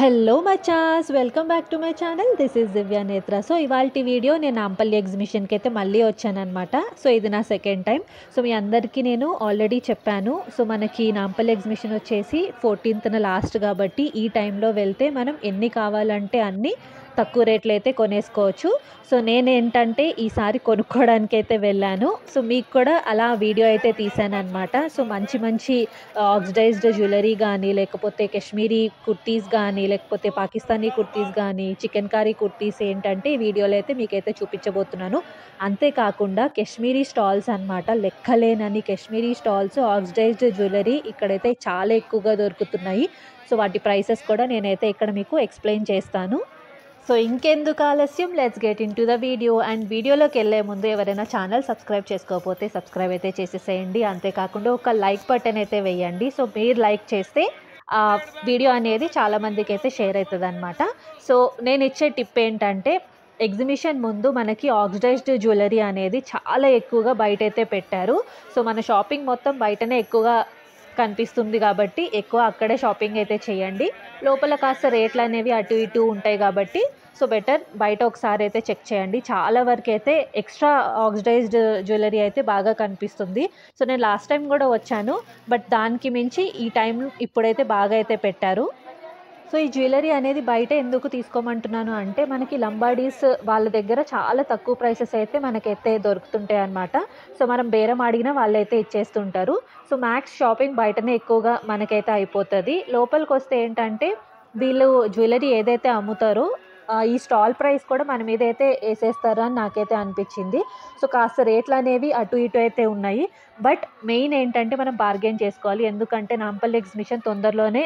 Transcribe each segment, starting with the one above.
Hello మచాస్ welcome back to my channel. This is Divya Netra. So ఇవాల్టి video నేను నాంపల్లి ఎగ్జిబిషన్కి అయితే మళ్ళీ వచ్చానమాట. సో ఇది నా సెకండ్ టైం. సో మీ అందరికీ నేను ఆల్రెడీ చెప్పాను. సో మనకి నాంపల్లి ఎగ్జిబిషన్ వచ్చేసి 14th లాస్ట్ కాబట్టి ఈ టైంలో వెళ్తే మనం ఎన్ని కావాలంటే అన్ని తక్కువ రేట్లు అయితే కొనేసుకోవచ్చు. సో నేనేంటంటే ఈసారి కొనుక్కోవడానికి అయితే వెళ్ళాను. సో మీకు కూడా అలా వీడియో అయితే తీసాను అనమాట. సో మంచి మంచి ఆక్సిడైజ్డ్ జ్యువెలరీ కానీ, లేకపోతే కాశ్మీరీ కుర్తీస్ కానీ, లేకపోతే పాకిస్తానీ కుర్తీస్ కానీ, చికెన్ కారీ కుర్తీస్ ఏంటంటే ఈ వీడియోలో అయితే మీకైతే చూపించబోతున్నాను. అంతేకాకుండా కాశ్మీరీ స్టాల్స్ అనమాట. లెక్కలేనని కాశ్మీరీ స్టాల్స్, ఆక్సిడైజ్డ్ జ్యువెలరీ ఇక్కడైతే చాలా ఎక్కువగా దొరుకుతున్నాయి. సో వాటి ప్రైసెస్ కూడా నేనైతే ఇక్కడ మీకు ఎక్స్ప్లెయిన్ చేస్తాను. సో ఇంకెందుకు ఆలస్యం, let's get in to the video. And వీడియోలోకి వెళ్ళే ముందు ఎవరైనా ఛానల్ సబ్స్క్రైబ్ చేసుకోకపోతే సబ్స్క్రైబ్ అయితే చేసేసేయండి. అంతేకాకుండా ఒక లైక్ బటన్ అయితే వేయండి. సో మీరు లైక్ చేస్తే వీడియో అనేది చాలామందికి అయితే షేర్ అవుతుంది అనమాట. సో నేను ఇచ్చే టిప్ ఏంటంటే, ఎగ్జిబిషన్ ముందు మనకి ఆక్సిడైజ్డ్ జ్యువెలరీ అనేది చాలా ఎక్కువగా బయట అయితే పెట్టారు. సో మన షాపింగ్ మొత్తం బయటనే ఎక్కువగా కనిపిస్తుంది కాబట్టి ఎక్కువ అక్కడే షాపింగ్ అయితే చేయండి. లోపల కాస్త రేట్లు అనేవి అటు ఇటు ఉంటాయి కాబట్టి సో బెటర్ బయట ఒకసారి అయితే చెక్ చేయండి. చాలా వరకు అయితే ఎక్స్ట్రా ఆక్సిడైజ్డ్ జ్యువెలరీ అయితే బాగా కనిపిస్తుంది. సో నేను లాస్ట్ టైం కూడా వచ్చాను, బట్ దానికి మించి ఈ టైం ఇప్పుడైతే బాగా అయితే పెట్టారు. సో ఈ జ్యువెలరీ అనేది బయట ఎందుకు తీసుకోమంటున్నాను అంటే, మనకి లంబాడీస్ వాళ్ళ దగ్గర చాలా తక్కువ ప్రైసెస్ అయితే మనకైతే దొరుకుతుంటాయి అన్నమాట. సో మనం బేరం అడిగినా వాళ్ళైతే ఇచ్చేస్తుంటారు. సో మ్యాక్స్ షాపింగ్ బయటనే ఎక్కువగా మనకైతే అయిపోతుంది. లోపలికి వస్తే ఏంటంటే, వీళ్ళు జ్యువెలరీ ఏదైతే అమ్ముతారో ఈ స్టాల్ ప్రైస్ కూడా మన మీద అయితే వేసేస్తారు అని నాకైతే అనిపించింది. సో కాస్త రేట్లు అనేవి అటు ఇటు అయితే ఉన్నాయి. బట్ మెయిన్ ఏంటంటే మనం బార్గెన్ చేసుకోవాలి. ఎందుకంటే నాంపల్లి ఎగ్జిబిషన్ తొందరలోనే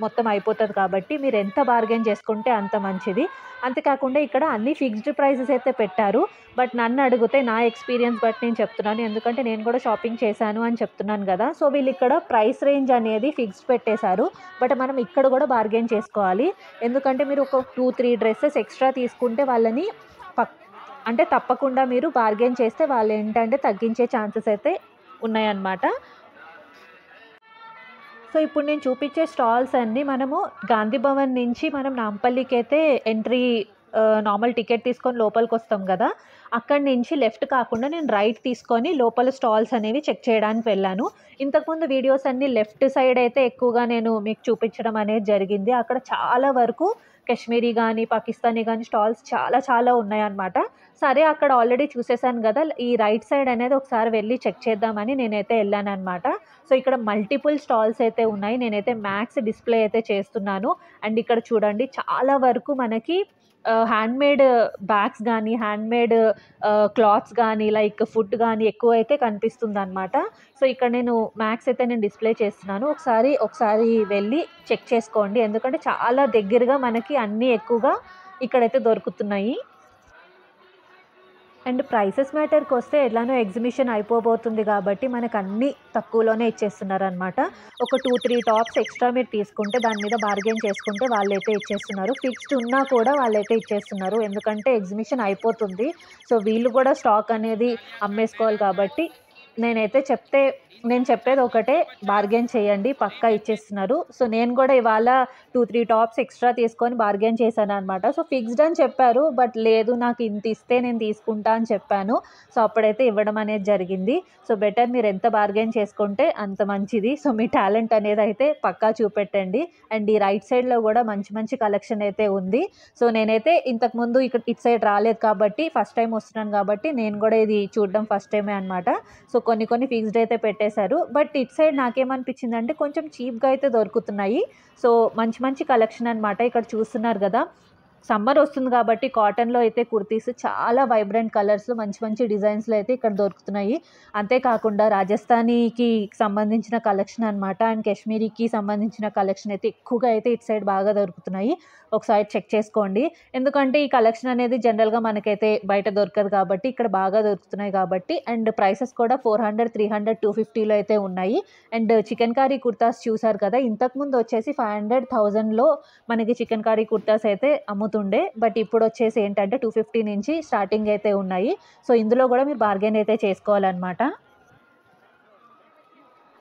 మొత్తం అయిపోతుంది కాబట్టి మీరు ఎంత బార్గెన్ చేసుకుంటే అంత మంచిది. అంతేకాకుండా ఇక్కడ అన్ని ఫిక్స్డ్ ప్రైసెస్ అయితే పెట్టారు. బట్ నన్ను అడిగితే నా ఎక్స్పీరియన్స్ బట్టి నేను చెప్తున్నాను, ఎందుకంటే నేను కూడా షాపింగ్ చేశాను అని చెప్తున్నాను కదా. సో వీళ్ళు ఇక్కడ ప్రైస్ రేంజ్ అనేది ఫిక్స్డ్ పెట్టేశారు. బట్ మనం ఇక్కడ కూడా బార్గెన్ చేసుకోవాలి. ఎందుకంటే మీరు ఒక 2-3 డ్రెస్సెస్ ఎక్స్ట్రా తీసుకుంటే వాళ్ళని అంటే తప్పకుండా మీరు బార్గెన్ చేస్తే వాళ్ళు ఏంటంటే తగ్గించే ఛాన్సెస్ అయితే ఉన్నాయన్నమాట. సో ఇప్పుడు నేను చూపించే స్టాల్స్ అన్నీ మనము గాంధీ భవన్ నుంచి మనం నాంపల్లికి అయితే ఎంట్రీ నార్మల్ టికెట్ తీసుకొని లోపలికి వస్తాం కదా, అక్కడి నుంచి లెఫ్ట్ కాకుండా నేను రైట్ తీసుకొని లోపల స్టాల్స్ అనేవి చెక్ చేయడానికి వెళ్ళాను. ఇంతకుముందు వీడియోస్ అన్నీ లెఫ్ట్ సైడ్ అయితే ఎక్కువగా నేను మీకు చూపించడం అనేది జరిగింది. అక్కడ చాలా వరకు కాశ్మీరీ కానీ, పాకిస్తానీ కానీ స్టాల్స్ చాలా చాలా ఉన్నాయన్నమాట. సరే అక్కడ ఆల్రెడీ చూసేసాను కదా, ఈ రైట్ సైడ్ అనేది ఒకసారి వెళ్ళి చెక్ చేద్దామని నేనైతే వెళ్ళాను అనమాట. సో ఇక్కడ మల్టిపుల్ స్టాల్స్ అయితే ఉన్నాయి. నేనైతే మ్యాక్స్ డిస్ప్లే అయితే చేస్తున్నాను. అండ్ ఇక్కడ చూడండి, చాలా వరకు మనకి హ్యాండ్మేడ్ బ్యాగ్స్ కానీ, హ్యాండ్మేడ్ క్లాత్స్ కానీ, లైక్ ఫుడ్ కానీ ఎక్కువ అయితే కనిపిస్తుంది అనమాట. సో ఇక్కడ నేను మ్యాక్స్ అయితే నేను డిస్ప్లే చేస్తున్నాను. ఒకసారి వెళ్ళి చెక్ చేసుకోండి, ఎందుకంటే చాలా దగ్గరగా మనకి అన్నీ ఎక్కువగా ఇక్కడైతే దొరుకుతున్నాయి. అండ్ ప్రైసెస్ మ్యాటర్కి వస్తే ఎట్లానో ఎగ్జిబిషన్ అయిపోబోతుంది కాబట్టి మనకు అన్నీ తక్కువలోనే ఇచ్చేస్తున్నారనమాట. ఒక 2-3 టాప్స్ ఎక్స్ట్రా మీరు తీసుకుంటే దాని మీద బార్గెన్ చేసుకుంటే వాళ్ళైతే ఇచ్చేస్తున్నారు. ఫిక్స్డ్ ఉన్నా కూడా వాళ్ళైతే ఇచ్చేస్తున్నారు, ఎందుకంటే ఎగ్జిబిషన్ అయిపోతుంది. సో వీళ్ళు కూడా స్టాక్ అనేది అమ్మేసుకోవాలి కాబట్టి నేను చెప్పేది ఒకటే, బార్గెన్ చేయండి, పక్కా ఇచ్చేస్తున్నారు. సో నేను కూడా ఇవాళ 2-3 టాప్స్ ఎక్స్ట్రా తీసుకొని బార్గెన్ చేశాను అనమాట. సో ఫిక్స్డ్ అని చెప్పారు, బట్ లేదు నాకు ఇంత ఇస్తే నేను తీసుకుంటా అని చెప్పాను. సో అప్పుడైతే ఇవ్వడం అనేది జరిగింది. సో బెటర్ మీరు ఎంత బార్గెన్ చేసుకుంటే అంత మంచిది. సో మీ టాలెంట్ అనేది అయితే పక్కా చూపెట్టండి. అండ్ ఈ రైట్ సైడ్లో కూడా మంచి మంచి కలెక్షన్ అయితే ఉంది. సో నేనైతే ఇంతకుముందు ఇక్కడ ఇటు సైడ్ రాలేదు కాబట్టి, ఫస్ట్ టైం వస్తున్నాను కాబట్టి నేను కూడా ఇది చూడడం ఫస్ట్ టైమే అనమాట. సో కొన్ని ఫిక్స్డ్ అయితే పెట్టేశారు. బట్ ఇటు సైడ్ నాకేమనిపించింది అంటే కొంచెం చీప్గా అయితే దొరుకుతున్నాయి. సో మంచి కలెక్షన్ అనమాట. ఇక్కడ చూస్తున్నారు కదా, సమ్మర్ వస్తుంది కాబట్టి కాటన్లో అయితే కుర్తీస్ చాలా వైబ్రెంట్ కలర్స్లో మంచి డిజైన్స్లో అయితే ఇక్కడ దొరుకుతున్నాయి. అంతేకాకుండా రాజస్థానీకి సంబంధించిన కలెక్షన్ అనమాట, అండ్ కాశ్మీరీకి సంబంధించిన కలెక్షన్ అయితే ఎక్కువగా అయితే ఇటు సైడ్ బాగా దొరుకుతున్నాయి. ఒకసారి చెక్ చేసుకోండి, ఎందుకంటే ఈ కలెక్షన్ అనేది జనరల్గా మనకైతే బయట దొరకదు కాబట్టి ఇక్కడ బాగా దొరుకుతున్నాయి కాబట్టి. అండ్ ప్రైసెస్ కూడా 400, 300, 250లో అయితే ఉన్నాయి. అండ్ చికెన్ కారీ కుర్తాస్ చూసారు కదా, ఇంతకుముందు వచ్చేసి 500, 1000లో మనకి చికెన్ కారీ కుర్తాస్ అయితే అమ్ముతుండే. బట్ ఇప్పుడు వచ్చేసి ఏంటంటే 250 నుంచి స్టార్టింగ్ అయితే ఉన్నాయి. సో ఇందులో కూడా మీరు బార్గెన్ అయితే చేసుకోవాలన్నమాట.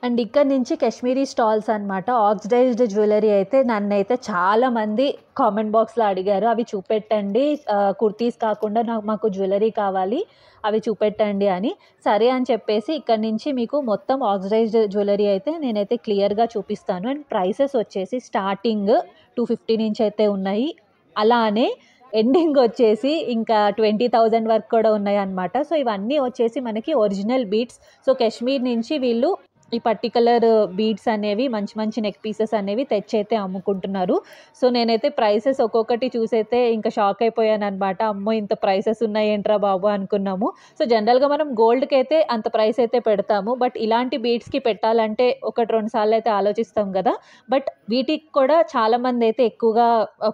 అండ్ ఇక్కడ నుంచి కాశ్మీరీ స్టాల్స్ అనమాట. ఆక్సిడైజ్డ్ జ్యువెలరీ అయితే నన్నైతే చాలామంది కామెంట్ బాక్స్లో అడిగారు, అవి చూపెట్టండి, కుర్తీస్ కాకుండా మాకు జ్యువెలరీ కావాలి, అవి చూపెట్టండి అని. సరే అని చెప్పేసి ఇక్కడ నుంచి మీకు మొత్తం ఆక్సిడైజ్డ్ జ్యువెలరీ అయితే నేనైతే క్లియర్గా చూపిస్తాను. అండ్ ప్రైసెస్ వచ్చేసి స్టార్టింగ్ 250 నుంచి అయితే ఉన్నాయి, అలానే ఎండింగ్ వచ్చేసి ఇంకా 20,000 వరకు కూడా ఉన్నాయి అన్నమాట. సో ఇవన్నీ వచ్చేసి మనకి ఒరిజినల్ బీడ్స్. సో కాశ్మీర్ నుంచి వీళ్ళు ఈ పర్టికులర్ బీడ్స్ అనేవి మంచి మంచి నెక్ పీసెస్ అనేవి తెచ్చైతే అమ్ముకుంటున్నారు. సో నేనైతే ప్రైసెస్ ఒక్కొక్కటి చూసైతే ఇంకా షాక్ అయిపోయాను అనమాట. అమ్మో ఇంత ప్రైసెస్ ఉన్నాయి ఏంట్రా బాబు అనుకున్నాము. సో జనరల్గా మనం గోల్డ్కి అయితే అంత ప్రైస్ అయితే పెడతాము, బట్ ఇలాంటి బీడ్స్కి పెట్టాలంటే 1-2 సార్లు అయితే ఆలోచిస్తాం కదా. బట్ వీటికి కూడా చాలామంది అయితే ఎక్కువగా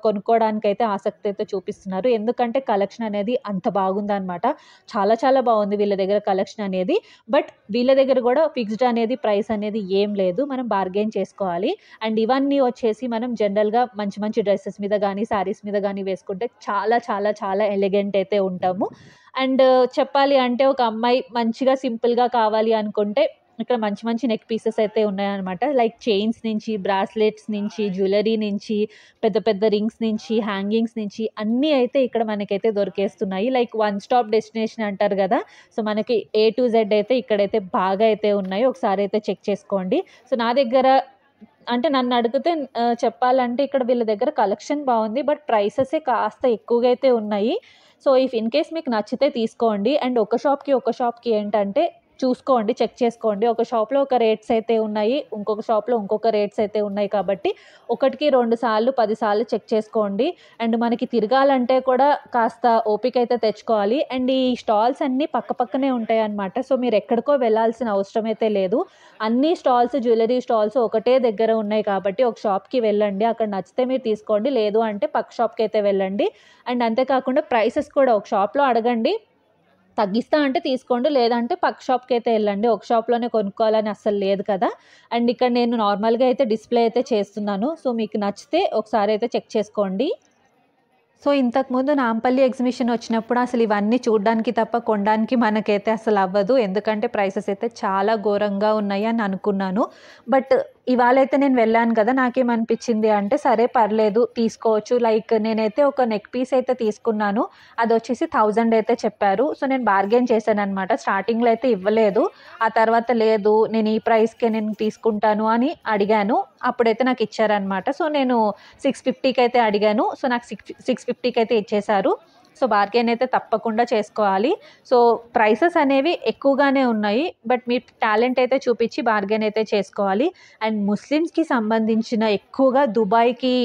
కొనుక్కోవడానికి అయితే ఆసక్తి అయితే చూపిస్తున్నారు, ఎందుకంటే కలెక్షన్ అనేది అంత బాగుందన్నమాట. చాలా చాలా బాగుంది వీళ్ళ దగ్గర కలెక్షన్ అనేది. బట్ వీళ్ళ దగ్గర కూడా ఫిక్స్డ్ అనేది ప్రైస్ అనేది ఏం లేదు, మనం బార్గెన్ చేసుకోవాలి. అండ్ ఇవన్నీ వచ్చేసి మనం జనరల్గా మంచి మంచి డ్రెస్సెస్ మీద కానీ శారీస్ మీద కానీ వేసుకుంటే చాలా చాలా చాలా ఎలిగెంట్ అయితే ఉంటాము. అండ్ చెప్పాలి అంటే ఒక అమ్మాయి మంచిగా సింపుల్గా కావాలి అనుకుంటే ఇక్కడ మంచి మంచి నెక్ పీసెస్ అయితే ఉన్నాయన్నమాట. లైక్ చైన్స్ నుంచి, బ్రాస్లెట్స్ నుంచి, జ్యువెలరీ నుంచి, పెద్ద పెద్ద రింగ్స్ నుంచి, హ్యాంగింగ్స్ నుంచి అన్నీ అయితే ఇక్కడ మనకైతే దొరికేస్తున్నాయి. లైక్ వన్ స్టాప్ డెస్టినేషన్ అంటారు కదా, సో మనకి A to Z అయితే ఇక్కడైతే బాగా అయితే ఉన్నాయి, ఒకసారి అయితే చెక్ చేసుకోండి. సో నా దగ్గర అంటే నన్ను అడిగితే చెప్పాలంటే ఇక్కడ వీళ్ళ దగ్గర కలెక్షన్ బాగుంది, బట్ ప్రైసెసే కాస్త ఎక్కువగా అయితే ఉన్నాయి. సో ఇఫ్ ఇన్ కేస్ మీకు నచ్చితే తీసుకోండి. అండ్ ఒక షాప్కి ఏంటంటే చూసుకోండి, చెక్ చేసుకోండి. ఒక షాప్లో ఒక రేట్స్ అయితే ఉన్నాయి, ఇంకొక షాప్లో ఇంకొక రేట్స్ అయితే ఉన్నాయి, కాబట్టి 1కి 2 సార్లు 10 సార్లు చెక్ చేసుకోండి. అండ్ మనకి తిరగాలంటే కూడా కాస్త ఓపిక అయితే తెచ్చుకోవాలి. అండ్ ఈ స్టాల్స్ అన్నీ పక్కనే ఉంటాయి అన్నమాట. సో మీరు ఎక్కడికో వెళ్ళాల్సిన అవసరం అయితే లేదు. అన్ని స్టాల్స్, జ్యువెలరీ స్టాల్స్ ఒకటే దగ్గర ఉన్నాయి కాబట్టి ఒక షాప్కి వెళ్ళండి, అక్కడ నచ్చితే మీరు తీసుకోండి, లేదు అంటే పక్క షాప్కి అయితే వెళ్ళండి. అండ్ అంతేకాకుండా ప్రైసెస్ కూడా ఒక షాప్లో అడగండి, తగ్గిస్తా అంటే తీసుకోండి, లేదంటే పక్క షాప్కి అయితే వెళ్ళండి, ఒక షాప్లోనే కొనుక్కోవాలని అస్సలు లేదు కదా. అండ్ ఇక్కడ నేను నార్మల్గా అయితే డిస్ప్లే అయితే చేస్తున్నాను, సో మీకు నచ్చితే ఒకసారి అయితే చెక్ చేసుకోండి. సో ఇంతకుముందు నాంపల్లి ఎగ్జిబిషన్ వచ్చినప్పుడు అసలు ఇవన్నీ చూడడానికి తప్ప కొనడానికి మనకైతే అసలు అవ్వదు, ఎందుకంటే ప్రైసెస్ అయితే చాలా ఘోరంగా ఉన్నాయి అని అనుకున్నాను. బట్ ఇవాళ అయితే నేను వెళ్ళాను కదా, నాకేమనిపించింది అంటే సరే పర్లేదు తీసుకోవచ్చు. లైక్ నేనైతే ఒక నెక్ పీస్ అయితే తీసుకున్నాను, అది వచ్చేసి 1000 అయితే చెప్పారు. సో నేను బార్గెన్ చేశాను అనమాట. స్టార్టింగ్లో అయితే ఇవ్వలేదు, ఆ తర్వాత లేదు నేను ఈ ప్రైస్కే నేను తీసుకుంటాను అని అడిగాను, అప్పుడైతే నాకు ఇచ్చారనమాట. సో నేను 650కి అయితే అడిగాను, సో నాకు 650కి అయితే ఇచ్చేశారు. సో బార్గెన్ అయితే తప్పకుండా చేసుకోవాలి. సో ప్రైసెస్ అనేవి ఎక్కువగానే ఉన్నాయి, బట్ మీ టాలెంట్ అయితే చూపించి బార్గెన్ అయితే చేసుకోవాలి. అండ్ ముస్లిమ్స్కి సంబంధించిన ఎక్కువగా దుబాయ్కి,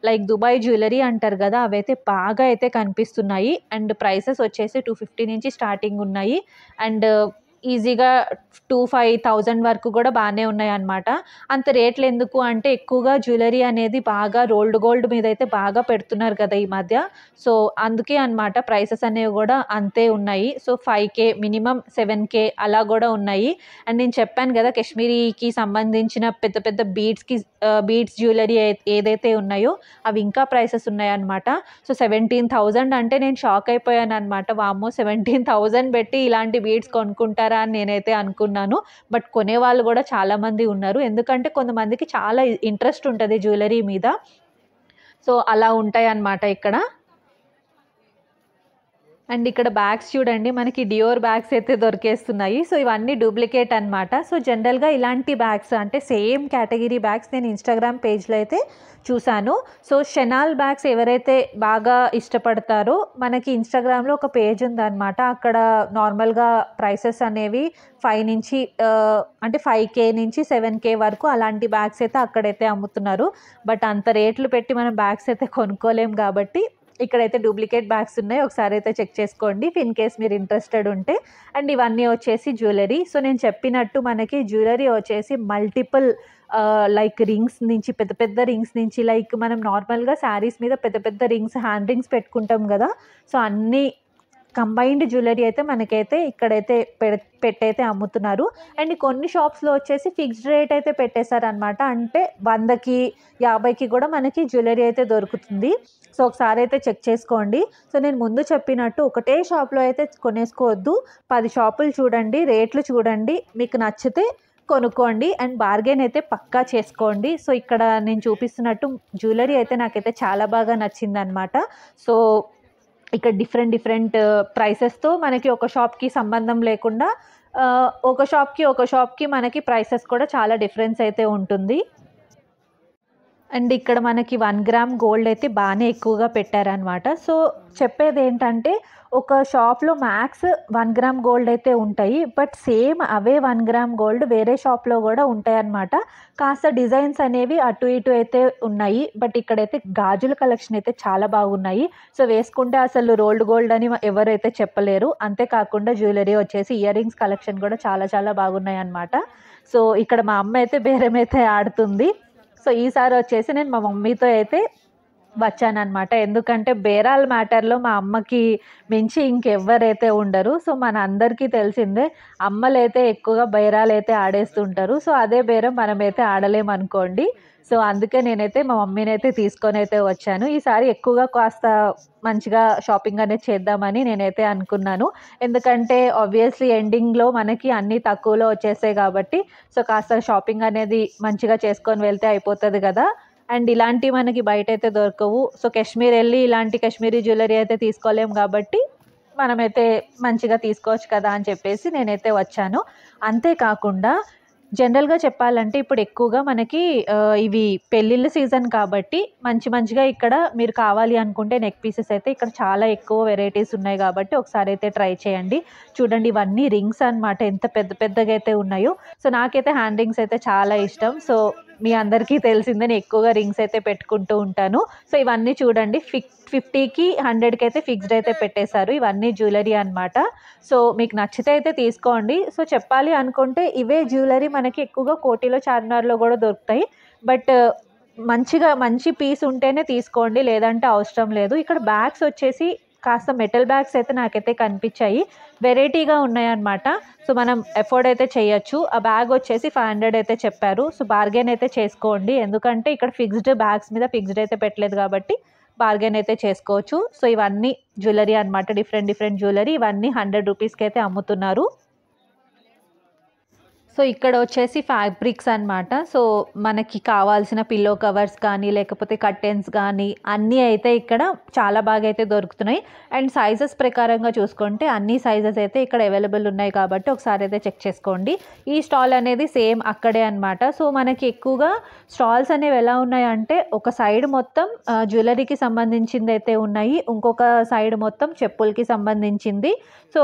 లైక్ దుబాయ్ జ్యువెలరీ అంటారు కదా, అవైతే బాగా అయితే కనిపిస్తున్నాయి. అండ్ ప్రైసెస్ వచ్చేసి 250 నుంచి స్టార్టింగ్ ఉన్నాయి. అండ్ ఈజీగా 2-5,000 వరకు కూడా బాగానే ఉన్నాయి అన్నమాట. అంత రేట్లు ఎందుకు అంటే ఎక్కువగా జ్యువెలరీ అనేది బాగా రోల్డ్ గోల్డ్ మీద అయితే బాగా పెడుతున్నారు కదా ఈ మధ్య, సో అందుకే అన్నమాట ప్రైసెస్ అనేవి కూడా అంతే ఉన్నాయి. సో 5K మినిమం 7K అలా కూడా ఉన్నాయి. అండ్ నేను చెప్పాను కదా కాశ్మీరీకి సంబంధించిన పెద్ద పెద్ద బీడ్స్ జ్యువెలరీ ఏదైతే ఉన్నాయో అవి ఇంకా ప్రైసెస్ ఉన్నాయన్నమాట. సో 17,000 అంటే నేను షాక్ అయిపోయాను అనమాట. వామ్మో 17,000 పెట్టి ఇలాంటి బీడ్స్ కొనుక్కుంటారా అని నేనైతే అనుకున్నాను. బట్ కొనేవాళ్ళు కూడా చాలామంది ఉన్నారు, ఎందుకంటే కొంతమందికి చాలా ఇంట్రెస్ట్ ఉంటుంది జ్యువెలరీ మీద. సో అలా ఉంటాయి అన్నమాట ఇక్కడ. అండ్ ఇక్కడ బ్యాగ్స్ చూడండి, మనకి డియోర్ బ్యాగ్స్ అయితే దొరికేస్తున్నాయి. సో ఇవన్నీ డూప్లికేట్ అనమాట. సో జనరల్గా ఇలాంటి బ్యాగ్స్ అంటే సేమ్ కేటగిరీ బ్యాగ్స్ నేను ఇన్స్టాగ్రామ్ పేజ్లో అయితే చూశాను. సో షెనాల్ బ్యాగ్స్ ఎవరైతే బాగా ఇష్టపడతారో మనకి ఇన్స్టాగ్రామ్లో ఒక పేజ్ ఉందన్నమాట, అక్కడ నార్మల్గా ప్రైసెస్ అనేవి 5 నుంచి అంటే 5K నుంచి 7K వరకు అలాంటి బ్యాగ్స్ అయితే అక్కడైతే అమ్ముతున్నారు. బట్ అంత రేట్లు పెట్టి మనం బ్యాగ్స్ అయితే కొనుక్కోలేం కాబట్టి ఇక్కడైతే డూప్లికేట్ బ్యాగ్స్ ఉన్నాయి, ఒకసారి అయితే చెక్ చేసుకోండి ఇన్ కేస్ మీరు ఇంట్రెస్టెడ్ ఉంటే. అండ్ ఇవన్నీ వచ్చేసి జ్యువెలరీ. సో నేను చెప్పినట్టు మనకి జ్యువెలరీ వచ్చేసి మల్టిపుల్ లైక్ రింగ్స్ నుంచి, పెద్ద పెద్ద రింగ్స్ నుంచి, లైక్ మనం నార్మల్గా శారీస్ మీద పెద్ద పెద్ద రింగ్స్, హ్యాండ్ రింగ్స్ పెట్టుకుంటాం కదా, సో అన్నీ కంబైన్డ్ జ్యువెలరీ అయితే మనకైతే ఇక్కడైతే పెట్టయితే అమ్ముతున్నారు. అండ్ కొన్ని షాప్స్లో వచ్చేసి ఫిక్స్డ్ రేట్ అయితే పెట్టేశారనమాట, అంటే 100కి 50కి కూడా మనకి జ్యువెలరీ అయితే దొరుకుతుంది. సో ఒకసారి అయితే చెక్ చేసుకోండి. సో నేను ముందు చెప్పినట్టు ఒకటే షాప్లో అయితే కొనేసుకోవద్దు, 10 షాపులు చూడండి, రేట్లు చూడండి, మీకు నచ్చితే కొనుక్కోండి అండ్ బార్గెన్ అయితే పక్కా చేసుకోండి. సో ఇక్కడ నేను చూపిస్తున్నట్టు జ్యువెలరీ అయితే నాకైతే చాలా బాగా నచ్చిందనమాట. సో ఇక్కడ డిఫరెంట్ ప్రైసెస్తో మనకి ఒక షాప్కి సంబంధం లేకుండా ఒక షాప్కి మనకి ప్రైసెస్ కూడా చాలా డిఫరెన్స్ అయితే ఉంటుంది. అండ్ ఇక్కడ మనకి 1 గ్రామ్ గోల్డ్ అయితే బాగానే ఎక్కువగా పెట్టారనమాట. సో చెప్పేది ఏంటంటే ఒక షాప్లో మ్యాక్స్ 1 గ్రామ్ గోల్డ్ అయితే ఉంటాయి. But same away 1 gram gold వేరే షాప్లో కూడా ఉంటాయన్నమాట. కాస్త డిజైన్స్ అనేవి అటు ఇటు అయితే ఉన్నాయి. బట్ ఇక్కడైతే గాజుల కలెక్షన్ అయితే చాలా బాగున్నాయి. సో వేసుకుంటే అసలు రోల్డ్ గోల్డ్ అని ఎవరైతే చెప్పలేరు. అంతేకాకుండా జ్యువెలరీ వచ్చేసి ఇయర్ రింగ్స్ కలెక్షన్ కూడా చాలా బాగున్నాయి అన్నమాట. సో ఇక్కడ మా అమ్మ అయితే బేరం అయితే ఆడుతుంది. సో ఈసారి వచ్చేసి నేను మా మమ్మీతో అయితే వచ్చానన్నమాట. ఎందుకంటే బేరాల మ్యాటర్లో మా అమ్మకి మించి ఇంకెవ్వరైతే ఉండరు. సో మన అందరికీ తెలిసిందే అమ్మలైతే ఎక్కువగా బేరాలు అయితే ఆడేస్తుంటారు. సో అదే బేరం మనమైతే ఆడలేమనుకోండి. సో అందుకే నేనైతే మా మమ్మీని అయితే తీసుకొని అయితే వచ్చాను. ఈసారి ఎక్కువగా కాస్త మంచిగా షాపింగ్ అనేది చేద్దామని నేనైతే అనుకున్నాను. ఎందుకంటే ఆబ్వియస్లీ ఎండింగ్లో మనకి అన్నీ తక్కువలో వచ్చేసాయి కాబట్టి సో కాస్త షాపింగ్ అనేది మంచిగా చేసుకొని వెళ్తే అయిపోతుంది కదా. అండ్ ఇలాంటివి మనకి బయట అయితే దొరకవు. సో కాశ్మీర్ వెళ్ళి ఇలాంటి కాశ్మీరీ జ్యువెలరీ అయితే తీసుకోలేము కాబట్టి మనమైతే మంచిగా తీసుకోవచ్చు కదా అని చెప్పేసి నేనైతే వచ్చాను. అంతేకాకుండా జనరల్గా చెప్పాలంటే ఇప్పుడు ఎక్కువగా మనకి ఇవి పెళ్ళిళ్ళ సీజన్ కాబట్టి మంచిగా ఇక్కడ మీరు కావాలి అనుకుంటే నెక్ పీసెస్ అయితే ఇక్కడ చాలా ఎక్కువ వెరైటీస్ ఉన్నాయి కాబట్టి ఒకసారి అయితే ట్రై చేయండి. చూడండి ఇవన్నీ రింగ్స్ అనమాట, ఎంత పెద్దగా అయితే ఉన్నాయో. సో నాకైతే హ్యాండ్ రింగ్స్ అయితే చాలా ఇష్టం. సో మీ అందరికీ తెలిసిందే నేను ఎక్కువగా రింగ్స్ అయితే పెట్టుకుంటూ ఉంటాను. సో ఇవన్నీ చూడండి 50కి 100కి అయితే ఫిక్స్డ్ అయితే పెట్టేశారు. ఇవన్నీ జ్యువెలరీ అనమాట. సో మీకు నచ్చితే అయితే తీసుకోండి. సో చెప్పాలి అనుకుంటే ఇవే జ్యువెలరీ మనకి ఎక్కువగా కోటిలో చార్మినార్లో కూడా దొరుకుతాయి. బట్ మంచి పీస్ ఉంటేనే తీసుకోండి, లేదంటే అవసరం లేదు. ఇక్కడ బ్యాగ్స్ వచ్చేసి కాస్త మెటల్ బ్యాగ్స్ అయితే నాకైతే కనిపించాయి, వెరైటీగా ఉన్నాయన్నమాట. సో మనం ఎఫోర్డ్ అయితే చేయొచ్చు. ఆ బ్యాగ్ వచ్చేసి 500 అయితే చెప్పారు. సో బార్గెన్ అయితే చేసుకోండి, ఎందుకంటే ఇక్కడ ఫిక్స్డ్ బ్యాగ్స్ మీద ఫిక్స్డ్ అయితే పెట్టలేదు కాబట్టి బార్గెన్ అయితే చేసుకోవచ్చు. సో ఇవన్నీ జ్యువెలరీ అనమాట, డిఫరెంట్ జ్యువెలరీ. ఇవన్నీ 100 రూపీస్కి అయితే అమ్ముతున్నారు. సో ఇక్కడ వచ్చేసి ఫ్యాబ్రిక్స్ అనమాట. సో మనకి కావాల్సిన పిల్లో కవర్స్ కానీ లేకపోతే కర్టెన్స్ కానీ అన్నీ అయితే ఇక్కడ చాలా బాగా అయితే దొరుకుతున్నాయి. అండ్ సైజెస్ ప్రకారంగా చూసుకుంటే అన్ని సైజెస్ అయితే ఇక్కడ అవైలబుల్ ఉన్నాయి కాబట్టి ఒకసారి అయితే చెక్ చేసుకోండి. ఈ స్టాల్ అనేది సేమ్ అక్కడే అనమాట. సో మనకి ఎక్కువగా స్టాల్స్ అనేవి ఎలా ఉన్నాయంటే ఒక సైడ్ మొత్తం జ్యువెలరీకి సంబంధించింది అయితే ఉన్నాయి, ఇంకొక సైడ్ మొత్తం చెప్పులకి సంబంధించింది. సో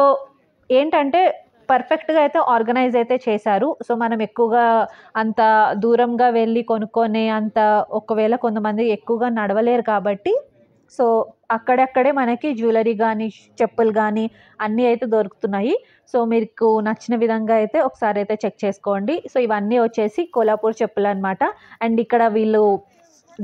ఏంటంటే పర్ఫెక్ట్గా అయితే ఆర్గనైజ్ అయితే చేశారు. సో మనం ఎక్కువగా అంత దూరంగా వెళ్ళి కొనుక్కొనే అంత ఒకవేళ కొంతమంది ఎక్కువగా నడవలేరు కాబట్టి సో అక్కడక్కడే మనకి జ్యువెలరీ కానీ చెప్పులు కానీ అన్నీ అయితే దొరుకుతున్నాయి. సో మీకు నచ్చిన విధంగా అయితే ఒకసారి అయితే చెక్ చేసుకోండి. సో ఇవన్నీ వచ్చేసి కోల్హాపూర్ చెప్పులు అనమాట. అండ్ ఇక్కడ వీళ్ళు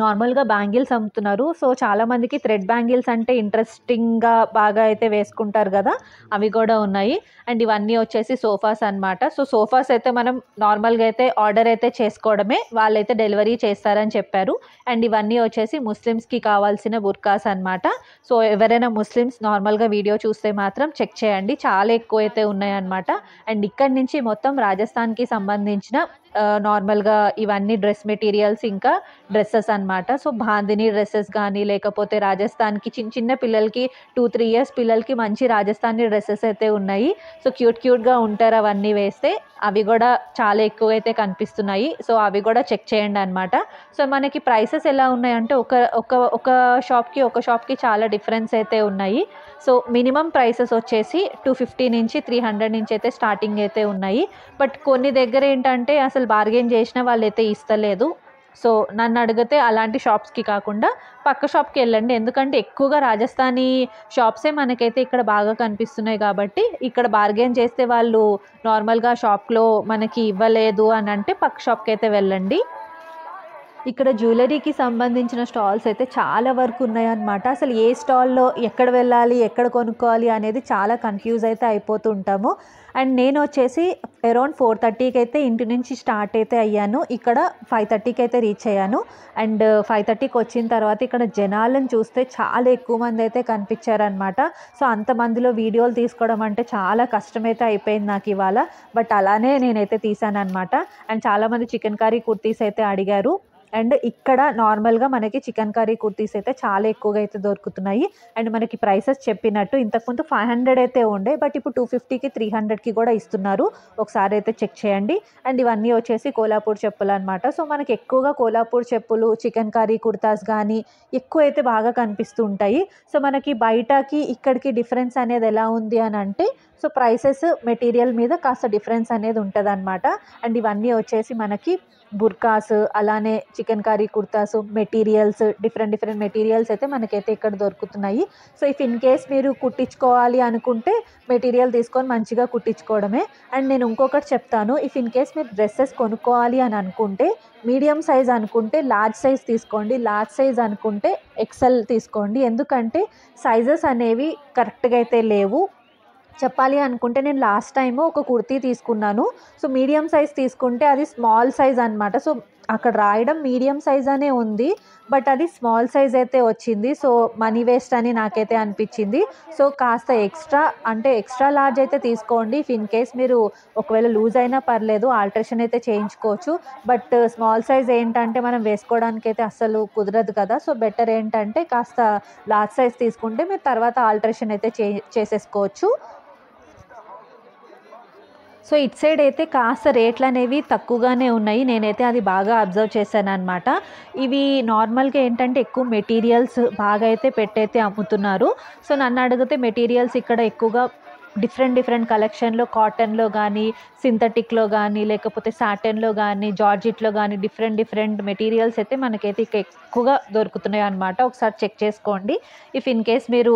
నార్మల్గా బ్యాంగిల్స్ అమ్ముతున్నారు. సో చాలామందికి థ్రెడ్ బ్యాంగిల్స్ అంటే ఇంట్రెస్టింగ్గా బాగా అయితే వేసుకుంటారు కదా, అవి కూడా ఉన్నాయి. అండ్ ఇవన్నీ వచ్చేసి సోఫాస్ అనమాట. సో సోఫాస్ అయితే మనం నార్మల్గా అయితే ఆర్డర్ అయితే చేసుకోవడమే, వాళ్ళైతే డెలివరీ చేస్తారని చెప్పారు. అండ్ ఇవన్నీ వచ్చేసి ముస్లిమ్స్కి కావాల్సిన బుర్కాస్ అనమాట. సో ఎవరైనా ముస్లిమ్స్ నార్మల్గా వీడియో చూస్తే మాత్రం చెక్ చేయండి, చాలా ఎక్కువ అయితే ఉన్నాయన్నమాట. అండ్ ఇక్కడి నుంచి మొత్తం రాజస్థాన్కి సంబంధించిన నార్మల్గా ఇవన్నీ డ్రెస్ మెటీరియల్స్ ఇంకా డ్రెస్సెస్ అనమాట. సో బాందిని డ్రెస్సెస్ కానీ లేకపోతే రాజస్థాన్కి చిన్న పిల్లలకి 2-3 ఇయర్స్ పిల్లలకి మంచి రాజస్థానీ డ్రెస్సెస్ అయితే ఉన్నాయి. సో క్యూట్గా ఉంటారు అవన్నీ వేస్తే, అవి కూడా చాలా ఎక్కువ అయితే కనిపిస్తున్నాయి. సో అవి కూడా చెక్ చేయండి అనమాట. సో మనకి ప్రైసెస్ ఎలా ఉన్నాయంటే ఒక షాప్కి చాలా డిఫరెన్స్ అయితే ఉన్నాయి. సో మినిమం ప్రైసెస్ వచ్చేసి 250 నుంచి 300 నుంచి అయితే స్టార్టింగ్ అయితే ఉన్నాయి. బట్ కొన్ని దగ్గర ఏంటంటే అసలు బార్గెన్ చేసిన వాళ్ళైతే ఇస్తలేదు. సో నన్ను అడిగితే అలాంటి షాప్స్కి కాకుండా పక్క షాప్కి వెళ్ళండి, ఎందుకంటే ఎక్కువగా రాజస్థానీ షాప్సే మనకైతే ఇక్కడ బాగా కనిపిస్తున్నాయి కాబట్టి ఇక్కడ బార్గెన్ చేస్తే వాళ్ళు నార్మల్గా షాప్లో మనకి ఇవ్వలేదు అని అంటే పక్క షాప్కి అయితే వెళ్ళండి. ఇక్కడ జ్యువెలరీకి సంబంధించిన స్టాల్స్ అయితే చాలా వరకు ఉన్నాయన్నమాట. అసలు ఏ స్టాల్లో ఎక్కడ వెళ్ళాలి ఎక్కడ కొనుక్కోవాలి అనేది చాలా కన్ఫ్యూజ్ అయితే అయిపోతూ ఉంటాము. అండ్ నేను వచ్చేసి అరౌండ్ 4:30కి అయితే ఇంటి నుంచి స్టార్ట్ అయితే అయ్యాను. ఇక్కడ 5:30కి అయితే రీచ్ అయ్యాను. అండ్ 5:30కి వచ్చిన తర్వాత ఇక్కడ జనాలను చూస్తే చాలా ఎక్కువ మంది అయితే కనిపించారనమాట. సో అంతమందిలో వీడియోలు తీసుకోవడం అంటే చాలా కష్టమైతే అయిపోయింది నాకు ఇవాళ. బట్ అలానే నేనైతే తీసానమాట. అండ్ చాలామంది చికెన్ కర్రీ కుర్తీస్ అయితే అడిగారు. అండ్ ఇక్కడ నార్మల్గా మనకి చికెన్ కర్రీ కుర్తీస్ అయితే చాలా ఎక్కువగా అయితే దొరుకుతున్నాయి. అండ్ మనకి ప్రైసెస్ చెప్పినట్టు ఇంతకుముందు 500 అయితే ఉండే, బట్ ఇప్పుడు 250కి 300కి కూడా ఇస్తున్నారు. ఒకసారి అయితే చెక్ చేయండి. అండ్ ఇవన్నీ వచ్చేసి కోల్హాపూర్ చెప్పులు అనమాట. సో మనకి ఎక్కువగా కోల్హాపూర్ చెప్పులు, చికెన్ కర్రీ కుర్తాస్ కానీ ఎక్కువ అయితే బాగా కనిపిస్తూ ఉంటాయి. సో మనకి బయటకి ఇక్కడికి డిఫరెన్స్ అనేది ఎలా ఉంది అని అంటే, సో ప్రైసెస్ మెటీరియల్ మీద కాస్త డిఫరెన్స్ అనేది ఉంటుంది అనమాట. అండ్ ఇవన్నీ వచ్చేసి మనకి బుర్కాస్, అలానే chicken curry kurtas materials, different materials అయితే మనకైతే ఇక్కడ దొరుకుతున్నాయి. సో ఇఫ్ ఇన్ కేస్ మీరు కుట్టించుకోవాలి అనుకుంటే మెటీరియల్ తీసుకొని మంచిగా కుట్టించుకోవడమే. అండ్ నేను ఇంకొకటి చెప్తాను, ఇఫ్ ఇన్ కేస్ మీరు డ్రెస్సెస్ కొనుక్కోవాలి అని అనుకుంటే మీడియం సైజ్ అనుకుంటే లార్జ్ సైజ్ తీసుకోండి, లార్జ్ సైజ్ అనుకుంటే ఎక్సెల్ తీసుకోండి. ఎందుకంటే సైజెస్ అనేవి కరెక్ట్గా అయితే లేవు. చెప్పాలి అనుకుంటే నేను లాస్ట్ టైము ఒక కుర్తీ తీసుకున్నాను. సో మీడియం సైజ్ తీసుకుంటే అది స్మాల్ సైజ్ అనమాట. సో అక్కడ రాయడం మీడియం సైజ్ అనే ఉంది, బట్ అది స్మాల్ సైజ్ అయితే వచ్చింది. సో మనీ వేస్ట్ అని నాకైతే అనిపించింది. సో కాస్త ఎక్స్ట్రా లార్జ్ అయితే తీసుకోండి. ఇఫ్ ఇన్ కేస్ మీరు ఒకవేళ లూజ్ అయినా పర్లేదు, ఆల్ట్రేషన్ అయితే చేయించుకోవచ్చు. బట్ స్మాల్ సైజ్ ఏంటంటే మనం వేసుకోవడానికి అయితే అస్సలు కుదరదు కదా. సో బెటర్ ఏంటంటే కాస్త లార్జ్ సైజ్ తీసుకుంటే మీరు తర్వాత ఆల్ట్రేషన్ అయితే చేసేసుకోవచ్చు. సో ఇటు సైడ్ అయితే కాస్త రేట్లు అనేవి తక్కువగానే ఉన్నాయి. నేనైతే అది బాగా అబ్జర్వ్ చేశాను అనమాట. ఇవి నార్మల్గా ఏంటంటే ఎక్కువ మెటీరియల్స్ బాగా అయితే పెట్టయితే అమ్ముతున్నారు. సో నన్ను అడిగితే మెటీరియల్స్ ఇక్కడ ఎక్కువగా డిఫరెంట్ కలెక్షన్లో కాటన్లో కానీ, సింథటిక్లో కానీ, లేకపోతే సాటన్లో కానీ, జార్జిట్లో కానీ డిఫరెంట్ మెటీరియల్స్ అయితే మనకైతే ఇక ఎక్కువగా దొరుకుతున్నాయి అనమాట. ఒకసారి చెక్ చేసుకోండి. ఇఫ్ ఇన్ కేస్ మీరు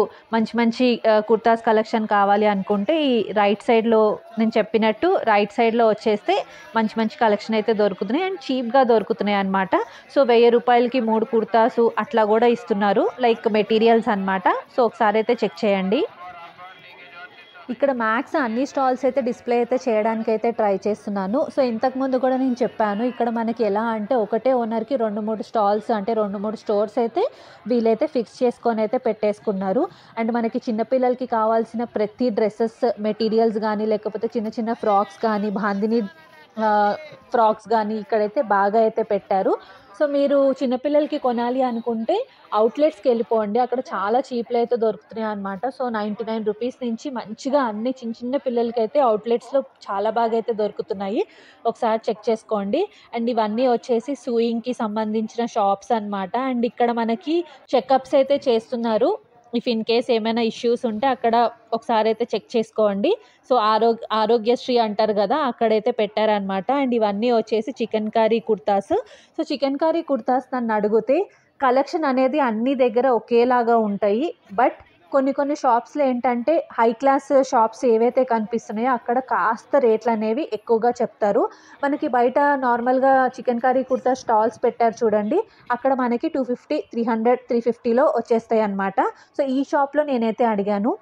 మంచి కుర్తాస్ కలెక్షన్ కావాలి అనుకుంటే ఈ రైట్ సైడ్లో నేను చెప్పినట్టు రైట్ సైడ్లో వచ్చేస్తే మంచి కలెక్షన్ అయితే దొరుకుతున్నాయి. అండ్ చీప్గా దొరుకుతున్నాయి అనమాట. సో 1000 రూపాయలకి 3 కుర్తాసు అట్లా కూడా ఇస్తున్నారు, లైక్ మెటీరియల్స్ అనమాట. సో ఒకసారి అయితే చెక్ చేయండి. ఇక్కడ మ్యాక్స్ అన్ని స్టాల్స్ అయితే డిస్ప్లే అయితే చేయడానికి అయితే ట్రై చేస్తున్నాను. సో ఇంతకుముందు కూడా నేను చెప్పాను, ఇక్కడ మనకి ఎలా అంటే ఒకటే ఓనర్కి 2-3 స్టాల్స్ అంటే 2-3 స్టోర్స్ అయితే వీలైతే ఫిక్స్ చేసుకొని అయితే పెట్టేసుకున్నారు. అండ్ మనకి చిన్నపిల్లలకి కావాల్సిన ప్రతి డ్రెస్సెస్ మెటీరియల్స్ కానీ, లేకపోతే చిన్న ఫ్రాక్స్ కానీ, బాందిని ఫ్రాక్స్ కానీ ఇక్కడైతే బాగా అయితే పెట్టారు. సో మీరు చిన్నపిల్లలకి కొనాలి అనుకుంటే అవుట్లెట్స్కి వెళ్ళిపోండి, అక్కడ చాలా చీప్లో అయితే దొరుకుతున్నాయి అనమాట. సో 99 రూపీస్ నుంచి మంచిగా అన్ని చిన్న పిల్లలకి అయితే అవుట్లెట్స్లో చాలా బాగా అయితే దొరుకుతున్నాయి. ఒకసారి చెక్ చేసుకోండి. అండ్ ఇవన్నీ వచ్చేసి సూయింగ్కి సంబంధించిన షాప్స్ అనమాట. అండ్ ఇక్కడ మనకి చెకప్స్ అయితే చేస్తున్నారు. ఇఫ్ ఇన్ కేస్ ఏమైనా ఇష్యూస్ ఉంటే అక్కడ ఒకసారి అయితే చెక్ చేసుకోండి. సో ఆరోగ్యశ్రీ అంటారు కదా, అక్కడైతే పెట్టారనమాట. అండ్ ఇవన్నీ వచ్చేసి chicken curry kurtas. So chicken curry kurtas నన్ను అడిగితే కలెక్షన్ అనేది అన్ని దగ్గర ఒకేలాగా ఉంటాయి. బట్ కొన్ని షాప్స్లో ఏంటంటే హై క్లాస్ షాప్స్ ఏవైతే కనిపిస్తున్నాయో అక్కడ కాస్త రేట్లు అనేవి ఎక్కువగా చెప్తారు. మనకి బయట నార్మల్గా చికెన్ కర్రీ కుర్తా స్టాల్స్ పెట్టారు చూడండి, అక్కడ మనకి 250, 300, 350లో వచ్చేస్తాయి అన్నమాట. సో ఈ షాప్లో నేనైతే అడిగాను,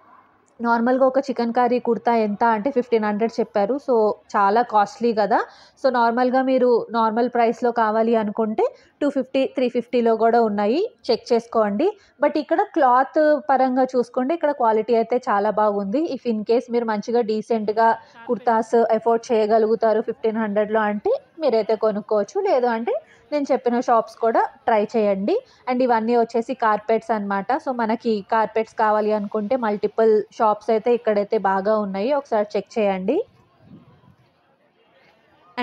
నార్మల్గా ఒక చికెన్ కర్రీ కుర్తా ఎంత అంటే 1500 చెప్పారు. సో చాలా కాస్ట్లీ కదా. సో నార్మల్గా మీరు నార్మల్ ప్రైస్లో కావాలి అనుకుంటే 250, 350లో కూడా ఉన్నాయి, చెక్ చేసుకోండి. బట్ ఇక్కడ క్లాత్ పరంగా చూసుకుంటే ఇక్కడ క్వాలిటీ అయితే చాలా బాగుంది. ఇఫ్ ఇన్ కేస్ మీరు మంచిగా డీసెంట్గా కుర్తాస్ ఎఫోర్డ్ చేయగలుగుతారు 1500లో అంటే మీరైతే కొనుక్కోవచ్చు. లేదు అంటే నేను చెప్పిన షాప్స్ కూడా ట్రై చేయండి. అండ్ ఇవన్నీ వచ్చేసి కార్పెట్స్ అనమాట. సో మనకి కార్పెట్స్ కావాలి అనుకుంటే మల్టిపుల్ షాప్స్ అయితే ఇక్కడైతే బాగా ఉన్నాయి, ఒకసారి చెక్ చేయండి.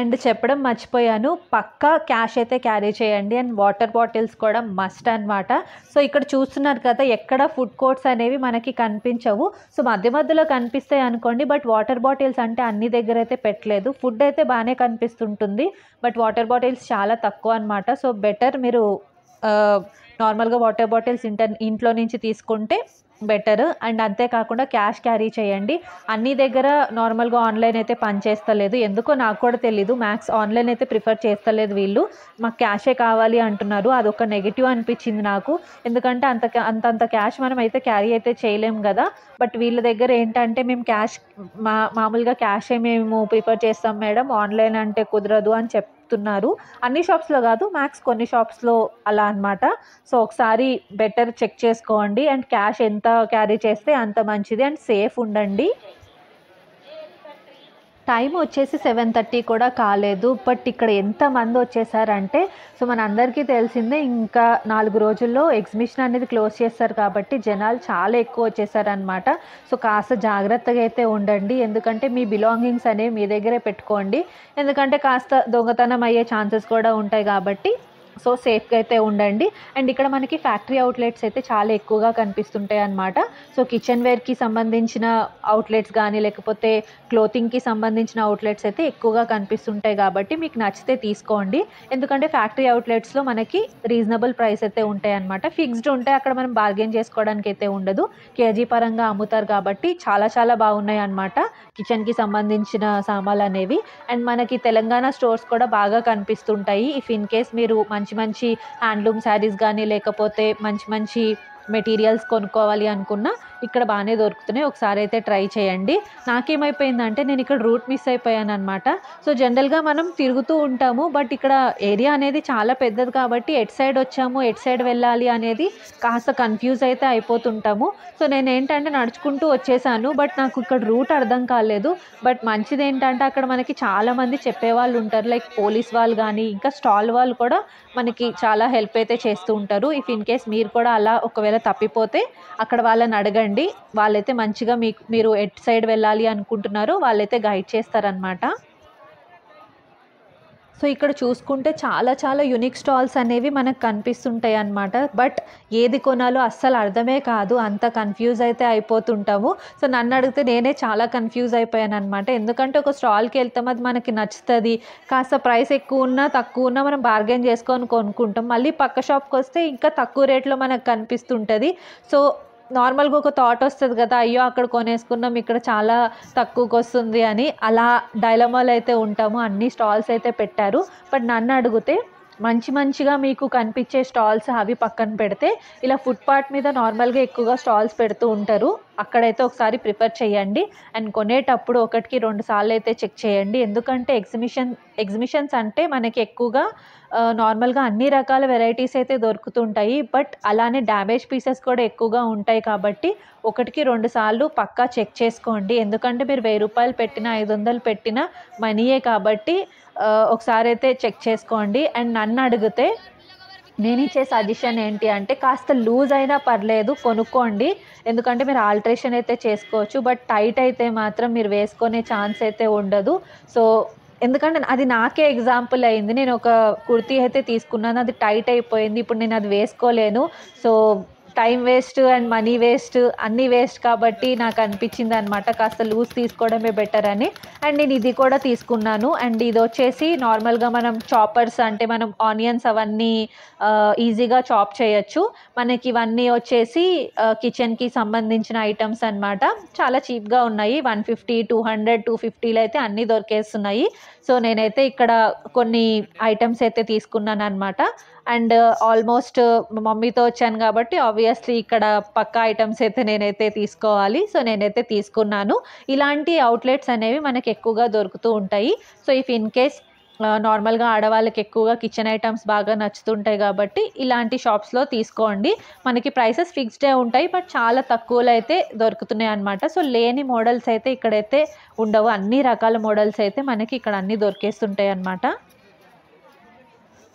అండ్ చెప్పడం మర్చిపోయాను, పక్కా క్యాష్ అయితే క్యారీ చేయండి. అండ్ వాటర్ బాటిల్స్ కూడా మస్ట్ అనమాట. సో ఇక్కడ చూస్తున్నారు కదా, ఎక్కడ ఫుడ్ కోర్ట్స్ అనేవి మనకి కనిపించవు. సో మధ్యలో కనిపిస్తాయి అనుకోండి, బట్ వాటర్ బాటిల్స్ అంటే అన్ని దగ్గర అయితే పెట్టలేదు. ఫుడ్ అయితే బాగానే కనిపిస్తుంటుంది, బట్ వాటర్ బాటిల్స్ చాలా తక్కువ అనమాట. సో బెటర్ మీరు నార్మల్గా వాటర్ బాటిల్స్ ఇంట్లో నుంచి తీసుకుంటే బెటర్. అండ్ అంతేకాకుండా క్యాష్ క్యారీ చేయండి. అన్ని దగ్గర నార్మల్గా ఆన్లైన్ అయితే పనిచేస్తలేదు, ఎందుకో నాకు కూడా తెలీదు. మ్యాక్స్ ఆన్లైన్ అయితే ప్రిఫర్ చేస్తలేదు వీళ్ళు, మాకు క్యాషే కావాలి అంటున్నారు. అదొక నెగిటివ్ అనిపించింది నాకు, ఎందుకంటే అంత క్యాష్ మనం అయితే క్యారీ అయితే చేయలేము కదా. బట్ వీళ్ళ దగ్గర ఏంటంటే మేము మామూలుగా క్యాషే మేము ప్రిఫర్ చేస్తాం మేడం, ఆన్లైన్ అంటే కుదరదు అని చెప్తున్నారు. అన్ని షాప్స్లో కాదు, మ్యాక్స్ కొన్ని షాప్స్లో అలా అనమాట. సో ఒకసారి బెటర్ చెక్ చేసుకోండి. అండ్ క్యాష్ ఎంత క్యారీ చేస్తే అంత మంచిది అండ్ సేఫ్ ఉండండి. టైం వచ్చేసి 7:30 కూడా కాలేదు. బట్ ఇక్కడ ఎంతమంది వచ్చేసారంటే, సో మనందరికీ తెలిసిందే ఇంకా 4 రోజుల్లో ఎగ్జిబిషన్ అనేది క్లోజ్ చేస్తారు కాబట్టి జనాలు చాలా ఎక్కువ వచ్చేసారనమాట. సో కాస్త జాగ్రత్తగా అయితే ఉండండి. ఎందుకంటే మీ బిలాంగింగ్స్ అనేవి మీ దగ్గరే పెట్టుకోండి. ఎందుకంటే కాస్త దొంగతనం అయ్యే ఛాన్సెస్ కూడా ఉంటాయి కాబట్టి సో సేఫ్గా అయితే ఉండండి. అండ్ ఇక్కడ మనకి ఫ్యాక్టరీ అవుట్లెట్స్ అయితే చాలా ఎక్కువగా కనిపిస్తుంటాయి అన్నమాట. సో కిచెన్ వేర్కి సంబంధించిన అవుట్లెట్స్ కానీ లేకపోతే క్లోతింగ్కి సంబంధించిన అవుట్లెట్స్ అయితే ఎక్కువగా కనిపిస్తుంటాయి కాబట్టి మీకు నచ్చితే తీసుకోండి. ఎందుకంటే ఫ్యాక్టరీ అవుట్లెట్స్లో మనకి రీజనబుల్ ప్రైస్ అయితే ఉంటాయి అన్నమాట. ఫిక్స్డ్ ఉంటాయి, అక్కడ మనం బార్గెన్ చేసుకోవడానికి అయితే ఉండదు. కేజీ పరంగా అమ్ముతారు కాబట్టి చాలా చాలా బాగున్నాయి అన్నమాట కిచెన్కి సంబంధించిన సామాన్లు అనేవి. అండ్ మనకి తెలంగాణ స్టోర్స్ కూడా బాగా కనిపిస్తుంటాయి. ఇఫ్ ఇన్ కేస్ మీరు మంచి మంచి హ్యాండ్లూమ్ శారీస్ కానీ లేకపోతే మంచి మంచి మెటీరియల్స్ కొనుక్కోవాలి అనుకున్నా ఇక్కడ బాగానే దొరుకుతున్నాయి. ఒకసారి అయితే ట్రై చేయండి. నాకేమైపోయిందంటే నేను ఇక్కడ రూట్ మిస్ అయిపోయాను అనమాట. సో జనరల్గా మనం తిరుగుతూ ఉంటాము, బట్ ఇక్కడ ఏరియా అనేది చాలా పెద్దది కాబట్టి ఎటు సైడ్ వచ్చాము ఎటు సైడ్ వెళ్ళాలి అనేది కాస్త కన్ఫ్యూజ్ అయితే అయిపోతుంటాము. సో నేను ఏంటంటే నడుచుకుంటూ వచ్చేసాను, బట్ నాకు ఇక్కడ రూట్ అర్థం కాలేదు. బట్ మంచిది ఏంటంటే అక్కడ మనకి చాలామంది చెప్పేవాళ్ళు ఉంటారు, లైక్ పోలీస్ వాళ్ళు కానీ ఇంకా స్టాల్ వాళ్ళు కూడా మనకి చాలా హెల్ప్ అయితే చేస్తూ ఉంటారు. ఇఫ్ ఇన్ కేస్ మీరు కూడా అలా ఒకవేళ తప్పిపోతే అక్కడ వాళ్ళని అడగండి. వాళ్ళైతే మంచిగా మీరు ఎటు సైడ్ వెళ్ళాలి అనుకుంటున్నారో వాళ్ళైతే గైడ్ చేస్తారనమాట. సో ఇక్కడ చూసుకుంటే చాలా చాలా యూనిక్ స్టాల్స్ అనేవి మనకు కనిపిస్తుంటాయి అన్నమాట. బట్ ఏది కొనాలో అస్సలు అర్థమే కాదు, అంత కన్ఫ్యూజ్ అయితే అయిపోతుంటాము. సో నన్ను అడిగితే నేనే చాలా కన్ఫ్యూజ్ అయిపోయాను అనమాట. ఎందుకంటే ఒక స్టాల్కి వెళ్తాం, అది మనకి నచ్చుతుంది, కాస్త ప్రైస్ ఎక్కువ ఉన్నా తక్కువ ఉన్నా మనం బార్గెన్ చేసుకొని కొనుక్కుంటాం. మళ్ళీ పక్క షాప్కి వస్తే ఇంకా తక్కువ రేట్లో మనకు కనిపిస్తుంటుంది. సో నార్మల్గా ఒక థాట్ వస్తుంది కదా, అయ్యో అక్కడ కొనేసుకున్నాం ఇక్కడ చాలా తక్కువకి వస్తుంది అని. అలా డైలమాలు అయితే ఉంటాము. అన్ని స్టాల్స్ అయితే పెట్టారు. బట్ నన్ను అడిగితే మంచిగా మీకు కనిపించే స్టాల్స్ అవి పక్కన పెడితే ఇలా ఫుట్పాత్ మీద నార్మల్గా ఎక్కువగా స్టాల్స్ పెడుతూ ఉంటారు, అక్కడైతే ఒకసారి ప్రిఫర్ చేయండి. అండ్ కొనేటప్పుడు 1కి 2 సార్లు అయితే చెక్ చేయండి. ఎందుకంటే ఎగ్జిబిషన్స్ అంటే మనకి ఎక్కువగా నార్మల్గా అన్ని రకాల వెరైటీస్ అయితే దొరుకుతుంటాయి. బట్ అలానే డ్యామేజ్ పీసెస్ కూడా ఎక్కువగా ఉంటాయి కాబట్టి 1కి 2 సార్లు పక్కా చెక్ చేసుకోండి. ఎందుకంటే మీరు 1000 రూపాయలు పెట్టినా 500 పెట్టినా మనీయే కాబట్టి ఒకసారి అయితే చెక్ చేసుకోండి. అండ్ నన్ను అడిగితే నేను ఇచ్చే సజెషన్ ఏంటి అంటే కాస్త లూజ్ అయినా పర్లేదు కొనుక్కోండి. ఎందుకంటే మీరు ఆల్ట్రేషన్ అయితే చేసుకోవచ్చు, బట్ టైట్ అయితే మాత్రం మీరు వేసుకునే ఛాన్స్ అయితే ఉండదు. సో ఎందుకంటే అది నాకే ఎగ్జాంపుల్ అయింది. నేను ఒక కుర్తీ అయితే తీసుకున్నాను, అది టైట్ అయిపోయింది. ఇప్పుడు నేను అది వేసుకోలేను. So time waste and money waste అన్నీ వేస్ట్ కాబట్టి నాకు అనిపించింది అనమాట కాస్త లూజ్ తీసుకోవడమే బెటర్ అని. అండ్ నేను ఇది కూడా తీసుకున్నాను. అండ్ ఇది వచ్చేసి నార్మల్గా మనం చాపర్స్ అంటే మనం ఆనియన్స్ అవన్నీ ఈజీగా చాప్ చేయొచ్చు. మనకి ఇవన్నీ వచ్చేసి కిచెన్కి సంబంధించిన ఐటమ్స్ అనమాట. చాలా చీప్గా ఉన్నాయి, 150, 200, 250లో అయితే అన్నీ దొరికేస్తున్నాయి. సో నేనైతే ఇక్కడ కొన్ని ఐటమ్స్ అయితే తీసుకున్నాను అనమాట. అండ్ ఆల్మోస్ట్ మమ్మీతో వచ్చాను కాబట్టి ఆబ్వియస్లీ ఇక్కడ పక్కా ఐటమ్స్ అయితే నేనైతే తీసుకోవాలి. సో నేనైతే తీసుకున్నాను. ఇలాంటి అవుట్లెట్స్ అనేవి మనకి ఎక్కువగా దొరుకుతూ ఉంటాయి. సో ఇఫ్ ఇన్ కేస్ నార్మల్గా ఆడవాళ్ళకి ఎక్కువగా కిచెన్ ఐటమ్స్ బాగా నచ్చుతుంటాయి కాబట్టి ఇలాంటి షాప్స్లో తీసుకోండి. మనకి ప్రైసెస్ ఫిక్స్డే ఉంటాయి, బట్ చాలా తక్కువలో అయితే దొరుకుతున్నాయి అన్నమాట. సో లేని మోడల్స్ అయితే ఇక్కడైతే ఉండవు, అన్ని రకాల మోడల్స్ అయితే మనకి ఇక్కడ అన్నీ దొరికేస్తుంటాయి అన్నమాట.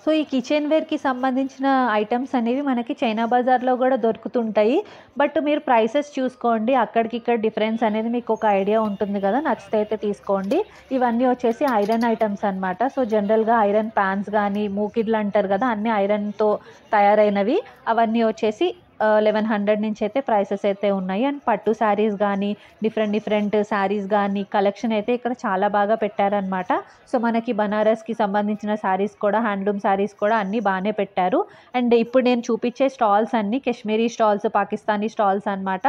సో ఈ కిచెన్ వేర్కి సంబంధించిన ఐటమ్స్ అనేవి మనకి చైనా బజార్లో కూడా దొరుకుతుంటాయి. బట్ మీరు ప్రైసెస్ చూసుకోండి, అక్కడికి ఇక్కడ డిఫరెన్స్ అనేది మీకు ఒక ఐడియా ఉంటుంది కదా, నచ్చితే అయితే తీసుకోండి. ఇవన్నీ వచ్చేసి ఐరన్ ఐటమ్స్ అనమాట. సో జనరల్గా ఐరన్ ప్యాన్స్ కానీ మూకిడ్లు అంటారు కదా, అన్నీ ఐరన్తో తయారైనవి. అవన్నీ వచ్చేసి 1100 నుంచి అయితే ప్రైసెస్ అయితే ఉన్నాయి. అండ్ పట్టు శారీస్ కానీ డిఫరెంట్ శారీస్ కానీ కలెక్షన్ అయితే ఇక్కడ చాలా బాగా పెట్టారనమాట. సో మనకి బనారస్కి సంబంధించిన శారీస్ కూడా హ్యాండ్లూమ్ శారీస్ కూడా అన్నీ బాగానే పెట్టారు. అండ్ ఇప్పుడు నేను చూపించే స్టాల్స్ అన్నీ కాశ్మీరీ స్టాల్స్, పాకిస్తానీ స్టాల్స్ అనమాట.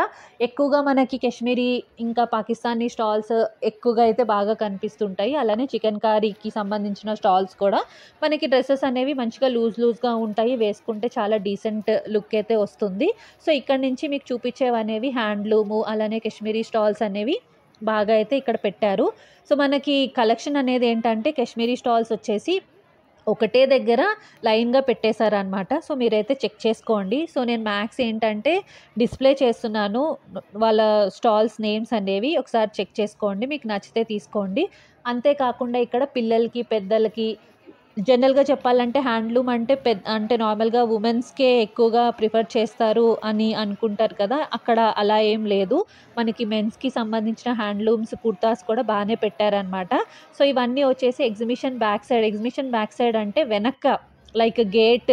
ఎక్కువగా మనకి కాశ్మీరీ ఇంకా పాకిస్తానీ స్టాల్స్ ఎక్కువగా అయితే బాగా కనిపిస్తుంటాయి. అలానే చికెన్ కర్రీకి సంబంధించిన స్టాల్స్ కూడా మనకి డ్రెస్సెస్ అనేవి మంచిగా లూజ్గా ఉంటాయి, వేసుకుంటే చాలా డీసెంట్ లుక్ అయితే వస్తుంది. సో ఇక్కడ నుంచి మీకు చూపించేవి అనేవి హ్యాండ్లూము అలానే కాశ్మీరీ స్టాల్స్ అనేవి బాగా అయితే ఇక్కడ పెట్టారు. సో మనకి కలెక్షన్ అనేది ఏంటంటే కాశ్మీరీ స్టాల్స్ వచ్చేసి ఒకటే దగ్గర లైన్‌గా పెట్టేశారనమాట. సో మీరైతే చెక్ చేసుకోండి. సో నేను మ్యాక్స్ ఏంటంటే డిస్‌ప్లే చేస్తున్నాను. వాళ్ళ స్టాల్స్ నేమ్స్ అనేవి ఒకసారి చెక్ చేసుకోండి. మీకు నచ్చితే తీసుకోండి. అంతే కాకుండా ఇక్కడ పిల్లలకి, పెద్దలకి జనరల్‌గా చెప్పాలంటే హ్యాండ్లూమ్ అంటే అంటే నార్మల్‌గా వుమెన్స్‌కే ఎక్కువగా ప్రిఫర్ చేస్తారు అని అనుకుంటారు కదా! అక్కడ అలా ఏం లేదు. మనకి మెన్స్‌కి సంబంధించిన హ్యాండ్లూమ్స్, కుర్తాస్ కూడా బానే పెట్టారనమాట. సో ఇవన్నీ వచ్చేసి ఎగ్జిబిషన్ బ్యాక్ సైడ్ అంటే వెనక్క లైక్ గేట్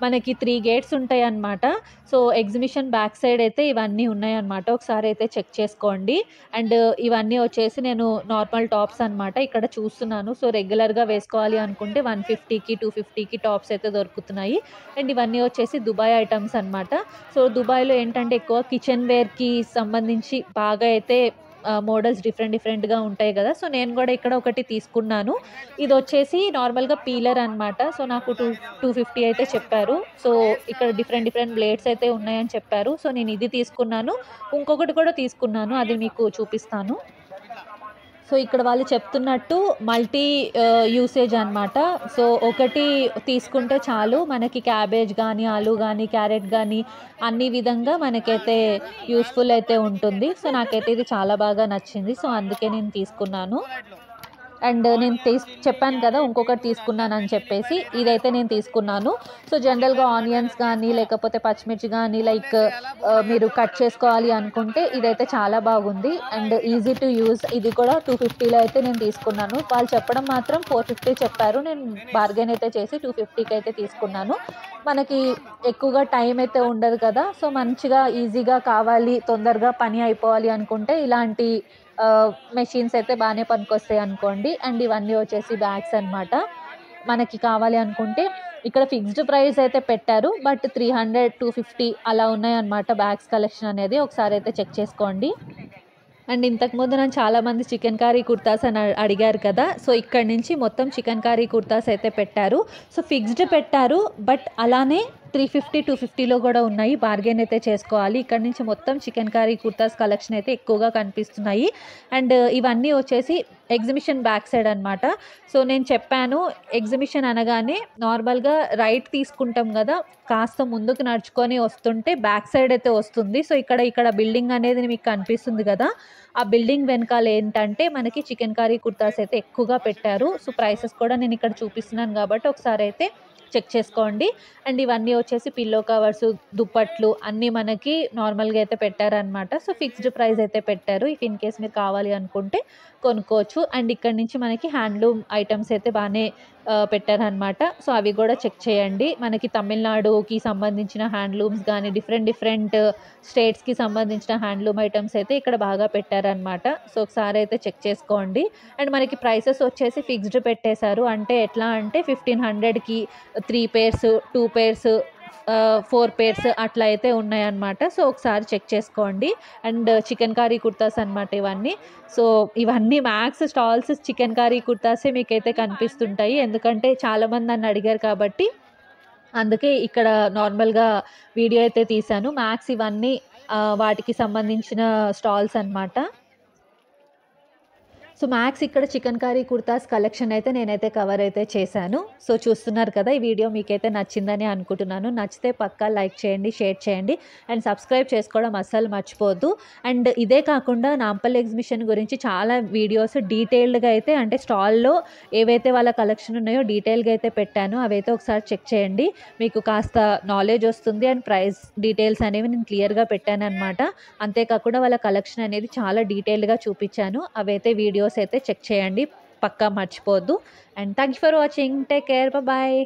మనకి 3 గేట్స్ ఉంటాయన్నమాట. సో ఎగ్జిబిషన్ బ్యాక్ సైడ్ అయితే ఇవన్నీ ఉన్నాయన్నమాట. ఒకసారి అయితే చెక్ చేసుకోండి. అండ్ ఇవన్నీ వచ్చేసి నేను నార్మల్ టాప్స్ అనమాట. ఇక్కడ చూస్తున్నాను. సో రెగ్యులర్‌గా వేసుకోవాలి అనుకుంటే 150కి, 250కి టాప్స్ అయితే దొరుకుతున్నాయి. అండ్ ఇవన్నీ వచ్చేసి దుబాయ్ ఐటెమ్స్ అనమాట. సో దుబాయ్‌లో ఏంటంటే ఎక్కువ కిచెన్ వేర్‌కి సంబంధించి బాగా అయితే మోడల్స్ డిఫరెంట్‌గా ఉంటాయి గదా! సో నేను గూడా ఇక్కడ ఒకటి తీసుకున్నాను. ఇదొచ్చేసి నార్మల్‌గా పీలర్ అనమాట. సో నాకు 250 అయితే చెప్పారు. సో ఇక్కడ డిఫరెంట్ బ్లేడ్స్ అయితే ఉన్నాయని చెప్పారు. సో నేను ఇది తీసుకున్నాను. ఇంకొకటి కూడా తీసుకున్నాను. అది మీకు చూపిస్తాను. సో ఇక్కడ వాళ్ళు చెప్తున్నట్టు మల్టీ యూసేజ్ అనమాట. సో ఒకటి తీసుకుంటే చాలు మనకి క్యాబేజ్ గానీ, ఆలు గానీ, క్యారెట్ గానీ అన్ని విధంగా మనకైతే యూజ్‌ఫుల్ అయితే ఉంటుంది. సో నాకైతే ఇది చాలా బాగా నచ్చింది. సో అందుకే నేను తీసుకున్నాను. అండ్ నేను చెప్పాను కదా! ఇంకొకటి తీసుకున్నానని చెప్పేసి. ఇదైతే నేను తీసుకున్నాను. సో జనరల్‌గా ఆనియన్స్ గానీ, లేకపోతే పచ్చిమిర్చి గానీ లైక్ మీరు కట్ చేసుకోవాలి అనుకుంటే ఇదైతే చాలా బాగుంది. And easy to use. ఇది కూడా 250లో అయితే నేను తీసుకున్నాను. వాళ్ళు చెప్పడం మాత్రం 450 చెప్పారు. నేను బార్గెయిన్ అయితే చేసి 250కి అయితే తీసుకున్నాను. మనకి ఎక్కువగా టైం అయితే ఉండదు కదా! సో మంచిగా ఈజీగా కావాలి, తొందరగా పని అయిపోవాలి అనుకుంటే ఇలాంటి మెషిన్స్ అయితే బానే పనికొస్తాయి అనుకోండి. అండ్ ఇవన్నీ వచ్చేసి బ్యాగ్స్ అనమాట. మనకి కావాలి అనుకుంటే ఇక్కడ ఫిక్స్డ్ ప్రైస్ అయితే పెట్టారు. బట్ 300, 250 అలా ఉన్నాయన్నమాట బ్యాగ్స్ కలెక్షన్ అనేది. ఒకసారి అయితే చెక్ చేసుకోండి. అండ్ ఇంతకుముందు నన్ను చాలామంది చికెన్ కర్రీ కుర్తాస్ అని అడిగారు కదా! సో ఇక్కడి నుంచి మొత్తం చికెన్ కర్రీ కుర్తాస్ అయితే పెట్టారు. సో ఫిక్స్డ్ పెట్టారు. బట్ అలానే 350, 250లో కూడా ఉన్నాయి. బార్గెయిన్ అయితే చేసుకోవాలి. ఇక్కడ నుంచి మొత్తం చికెన్ కర్రీ కుర్తాస్ కలెక్షన్ అయితే ఎక్కువగా కనిపిస్తున్నాయి. అండ్ ఇవన్నీ వచ్చేసి ఎగ్జిబిషన్ బ్యాక్ సైడ్ అనమాట. సో నేను చెప్పాను ఎగ్జిబిషన్ అనగానే నార్మల్‌గా రైట్ తీసుకుంటాం కదా! కాస్త ముందుకు నడుచుకొని వస్తుంటే బ్యాక్ సైడ్ అయితే వస్తుంది. సో ఇక్కడ బిల్డింగ్ అనేది మీకు కనిపిస్తుంది కదా! ఆ బిల్డింగ్ వెనకాల ఏంటంటే మనకి చికెన్ కర్రీ కుర్తాస్ అయితే ఎక్కువగా పెట్టారు. సో ప్రైసెస్ కూడా నేను ఇక్కడ చూపిస్తున్నాను కాబట్టి ఒకసారి అయితే చెక్ చేసుకోండి. అండ్ ఇవన్నీ వచ్చేసి పిల్లో కవర్స్, దుప్పట్లు అన్నీ మనకి నార్మల్‌గా అయితే పెట్టారనమాట. సో ఫిక్స్డ్ ప్రైస్ అయితే పెట్టారు. ఇఫ్ ఇన్ కేస్ మీరు కావాలి అనుకుంటే కొనుక్కోవచ్చు. అండ్ ఇక్కడ నుంచి మనకి హ్యాండ్లూమ్ ఐటెమ్స్ అయితే బానే పెట్టారనమాట. సో అవి కూడా చెక్ చేయండి. మనకి తమిళనాడుకి సంబంధించిన హ్యాండ్లూమ్స్ గానీ, డిఫరెంట్ స్టేట్స్‌కి సంబంధించిన హ్యాండ్లూమ్ ఐటెమ్స్ అయితే ఇక్కడ బాగా పెట్టారనమాట. సో ఒకసారి అయితే చెక్ చేసుకోండి. అండ్ మనకి ప్రైసెస్ వచ్చేసి ఫిక్స్డ్ పెట్టేశారు. అంటే ఎట్లా అంటే 1500కి 3 పెయిర్స్, 2 పెయిర్స్ 4 పెయిర్స్ అట్లా అయితే ఉన్నాయన్నమాట. సో ఒకసారి చెక్ చేసుకోండి. అండ్ చికెన్ కర్రీ కుర్తాస్ అనమాట ఇవన్నీ. సో ఇవన్నీ మ్యాక్స్ స్టాల్స్ చికెన్ కర్రీ కుర్తాసే మీకైతే కనిపిస్తుంటాయి. ఎందుకంటే చాలామంది నన్ను అడిగారు కాబట్టి అందుకే ఇక్కడ నార్మల్‌గా వీడియో అయితే తీశాను. మ్యాక్స్ ఇవన్నీ వాటికి సంబంధించిన స్టాల్స్ అనమాట. సో మ్యాక్స్ ఇక్కడ చికెన్ కర్రీ కుర్తాస్ కలెక్షన్ అయితే నేనైతే కవర్ అయితే చేశాను. సో చూస్తున్నారు కదా! ఈ వీడియో మీకైతే నచ్చిందని అనుకుంటున్నాను. నచ్చితే పక్కా లైక్ చేయండి, షేర్ చేయండి అండ్ సబ్స్క్రైబ్ చేసుకోవడం అస్సలు మర్చిపోవద్దు. అండ్ ఇదే కాకుండా నాంపల్లి ఎగ్జిబిషన్ గురించి చాలా వీడియోస్ డీటెయిల్డ్‌గా అయితే అంటే స్టాల్‌లో ఏవైతే వాళ్ళ కలెక్షన్ ఉన్నాయో డీటెయిల్‌గా అయితే పెట్టాను. అవైతే ఒకసారి చెక్ చేయండి. మీకు కాస్త నాలెడ్జ్ వస్తుంది. అండ్ ప్రైస్ డీటెయిల్స్ అనేవి నేను క్లియర్‌గా పెట్టాననమాట. అంతేకాకుండా వాళ్ళ కలెక్షన్ అనేది చాలా డీటెయిల్డ్‌గా చూపించాను. అవైతే వీడియోస్ అయితే చెక్ చేయండి. పక్కా మర్చిపోవద్దు. And thank you for watching. Take care. Bye.